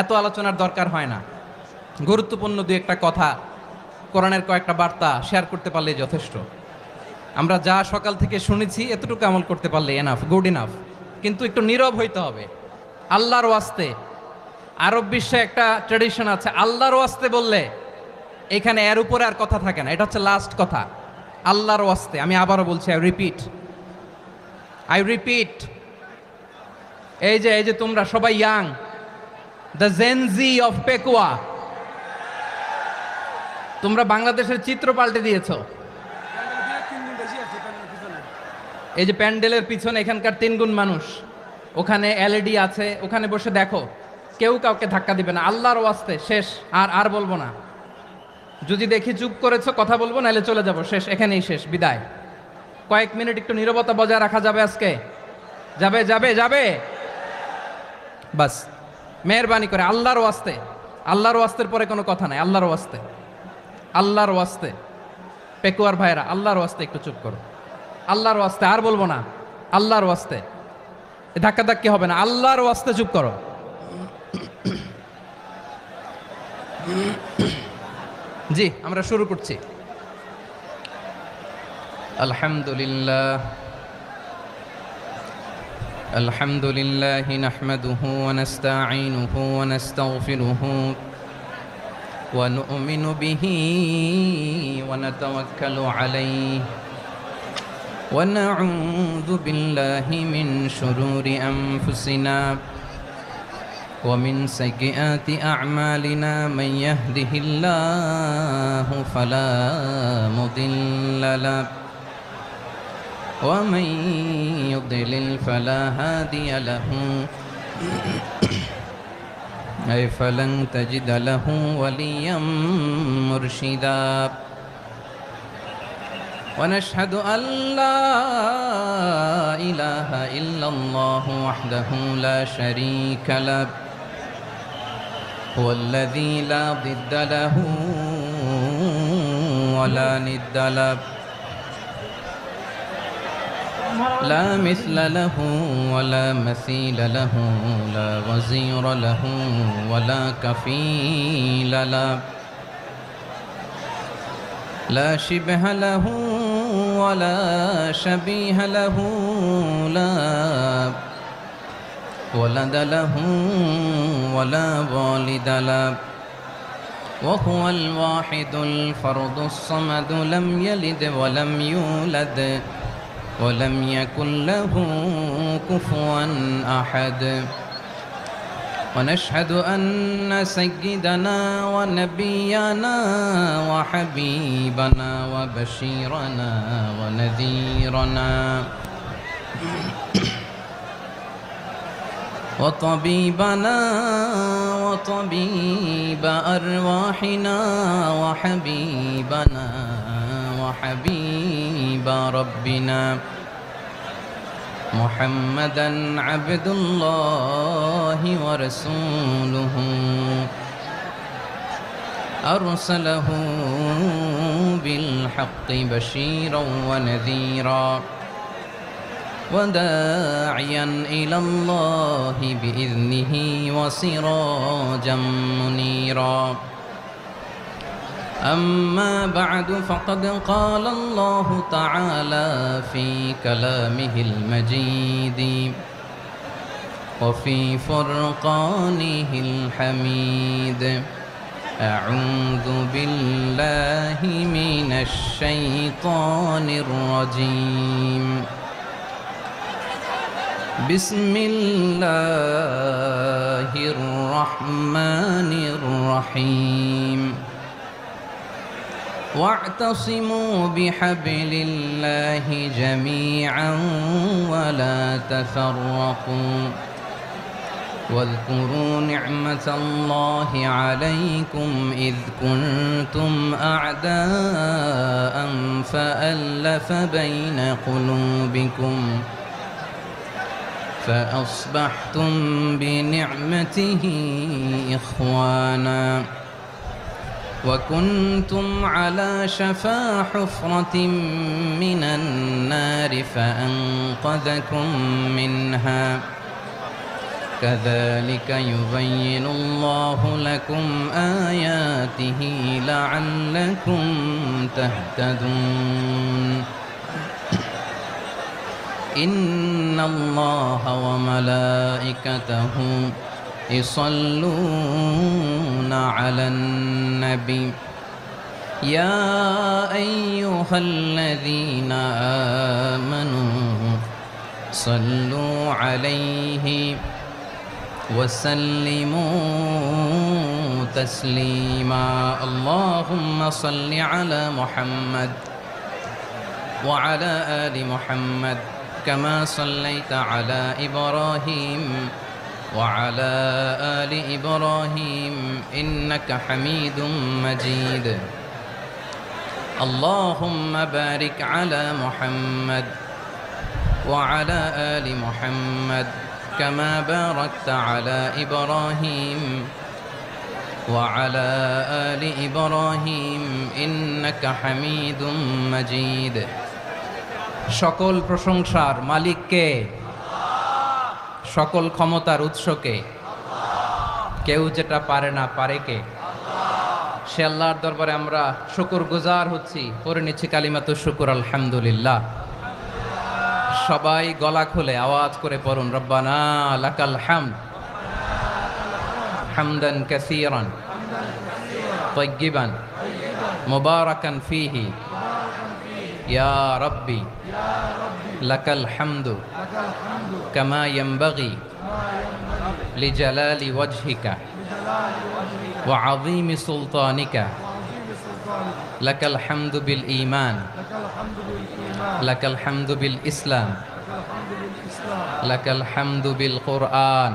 এত আলোচনার দরকার হয় না। গুরুত্বপূর্ণ দুই একটা কথা, কোরআনের কয়েকটা বার্তা শেয়ার করতে পারলেই যথেষ্ট। আমরা যা সকাল থেকে শুনেছি এতটুকু আমল করতে পারলে এনাফ, গুড ইনাফ। কিন্তু একটু নীরব হইতে হবে আল্লাহর ওয়াস্তে। আরব বিশ্বে একটা ট্র্যাডিশন আছে, আল্লাহর ওয়াস্তে বললে এখানে এর উপরে আর কথা থাকে না, এটা হচ্ছে লাস্ট কথা। আল্লাহর ওয়াস্তে, আমি আবারও বলছি, আই রিপিট, এই যে তোমরা সবাই young, the Gen Z of Pekua, তোমরা বাংলাদেশের চিত্র পাল্টে দিয়েছো। এই যে প্যান্ডেলের পিছনে এখানকার 3 গুণ মানুষ, ওখানে এলইডি আছে, ওখানে বসে দেখো, কেউ কাউকে ধাক্কা দিবে না। আল্লাহর ওয়াস্তে শেষ, আর বলবো না। যদি দেখি চুপ করেছো, কথা বলবো, নাহলে চলে যাবো, শেষ, এখানেই শেষ, বিদায়। কয়েক মিনিট একটু নীরবতা বজায় রাখা যাবে আজকে? যাবে বাস, মেহরবানি করে আল্লাহর ওয়াস্তে। আল্লাহর ওয়াস্তের পরে কোনো কথা নাই, আল্লাহর ওয়াস্তে। পেকুয়ার ভাইরা, আল্লাহর ওয়াস্তে একটু চুপ করো, আল্লাহর ওয়াস্তে, আর বলবো না, আল্লাহর ওয়াস্তে। ধাক্কি হবে না, আল্লাহর ওয়াস্তে চুপ করো। জি, আমরা শুরু করছি। আলহামদুলিল্লাহ নাহমাদুহু ওয়া নাস্তাঈনুহু ওয়া নাস্তাগফিরুহু ওয়া নু'মিনু বিহি ওয়া নাতাওয়াক্কালু আলাইহি ওয়া নাউযু বিল্লাহি মিন শুরুরি আনফুসিনা ومن سيئات أعمالنا من يهده الله فلا مضل له ومن يضلل فلا هادي له أي فلن تجد له وليا مرشدا ونشهد أن لا إله إلا الله وحده لا شريك له هو الذي لا ضد له ولا ند له لا مثل له ولا مثيل له لا وزير له ولا كفيل له لا شبه له ولا شبيه له لا ولد له ولا والد له وهو الواحد الفرد الصمد لم يلد ولم يولد ولم يكن له كفوا أحد ونشهد أن سيدنا ونبينا وحبيبنا وبشيرنا ونذيرنا وطبيبنا وطبيب أرواحنا وحبيبنا وحبيب ربنا محمدا عبد الله ورسوله أرسله بالحق بشيرا ونذيرا وداعيا إلى الله بإذنه وسراجا منيرا أما بعد فقد قال الله تعالى في كلامه المجيد وفي فرقانه الحميد أعوذ بالله من الشيطان الرجيم بسم الله الرحمن الرحيم واعتصموا بحبل الله جميعا ولا تفرقوا واذكروا نعمة الله عليكم إذ كنتم أعداء فألف بين قلوبكم فأصبحتم بنعمته إخوانا وكنتم على شفا حفرة من النار فأنقذكم منها كذلك يبين الله لكم آياته لعلكم تهتدون إن الله وملائكته يصلون على النبي يا أيها الذين آمنوا صلوا عليه وسلموا تسليما اللهم صل على محمد وعلى آل محمد كما صليت على إبراهيم وعلى آل إبراهيم إنك حميد مجيد اللهم بارك على محمد وعلى آل محمد كما باركت على إبراهيم وعلى آل إبراهيم إنك حميد مجيد সকল প্রশংসার মালিক কে? সকল ক্ষমতার উৎস কে? কেউ যেটা পারে না পারে কে? সে আল্লাহর দরবারে আমরা শুকরগুজার হচ্ছি, পড়ে নিচ্ছি কালিমাতু শুকর আলহামদুলিল্লাহ। সবাই গলা খুলে আওয়াজ করে পড়ুন, রব্বানা লাকাল হামদ হামদান কাসীরান তাইয়্যিবান মুবারাকান ফীহি ইয়া রাব্বি লাকাল হামদু কামা ইয়ানবাগি লিজালালি ওয়াজহিকা ওয়া আযীমি সুলতানিকা লাকাল হামদু বিল ঈমান লাকাল হামদু বিল ইসলাম লাকাল হামদু বিল কুরআন